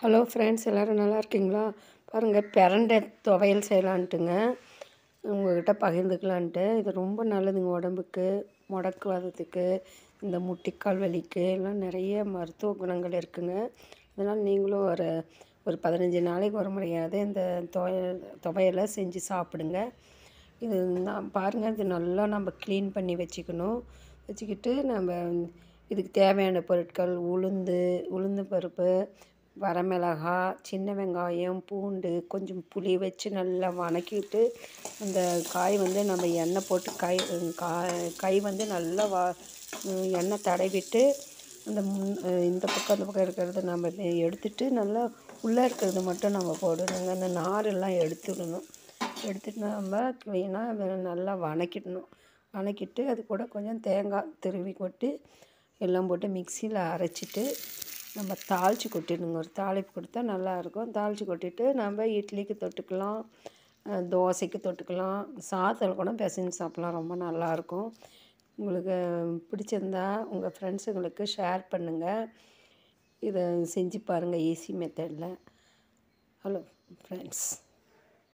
Hello friends, எல்லோரும் நல்லா இருக்கீங்களா? பாருங்கள், பிரண்டை துவையல் செய்யலான்ட்டுங்க உங்கள்கிட்ட பகிர்ந்துக்கலான்ட்டு. இது ரொம்ப நல்லதுங்க உடம்புக்கு, முடக்குவாதத்துக்கு, இந்த முட்டிக்கால் வலிக்கு எல்லாம் நிறைய மருத்துவ குணங்கள் இருக்குதுங்க. அதனால் நீங்களும் ஒரு ஒரு 15 நாளைக்கு ஒரு முறையாவது இந்த துவையலை செஞ்சு சாப்பிடுங்க. இது பாருங்கள், இது நல்லா நம்ம க்ளீன் பண்ணி வச்சுக்கிட்டு நம்ம இதுக்கு தேவையான பொருட்கள் உளுந்து பருப்பு, வரமிளகாய், சின்ன வெங்காயம், பூண்டு, கொஞ்சம் புளி வச்சு நல்லா வதக்கிட்டு, அந்த காய் வந்து நம்ம எண்ணெய் போட்டு கை வந்து நல்லா எண்ணெய் தடவிட்டு, அந்த இந்த பக்கம் அந்த பக்கம் இருக்கிறத நம்ம எடுத்துட்டு, நல்லா உள்ளே இருக்கிறது மட்டும் நம்ம போடணுங்க. அந்த நாரெல்லாம் எடுத்துட்டு நம்ம க்ளீனாக நல்லா வதக்கிட்டு அது கூட கொஞ்சம் தேங்காய் துருவி கொட்டி எல்லாம் போட்டு மிக்சியில் அரைச்சிட்டு நம்ம தாளித்து கொட்டிடணுங்க. ஒரு தாளிப்பு கொடுத்தா நல்லாயிருக்கும். தாளித்து கொட்டிட்டு நம்ம இட்லிக்கு தொட்டுக்கலாம், தோசைக்கு தொட்டுக்கலாம், சாதத்தில் கூட பிசைஞ்சு சாப்பிட்லாம். ரொம்ப நல்லாயிருக்கும். உங்களுக்கு பிடிச்சிருந்தா உங்கள் ஃப்ரெண்ட்ஸுங்களுக்கு ஷேர் பண்ணுங்கள். இதை செஞ்சு பாருங்கள், ஈஸி மெத்தடில். Hello friends.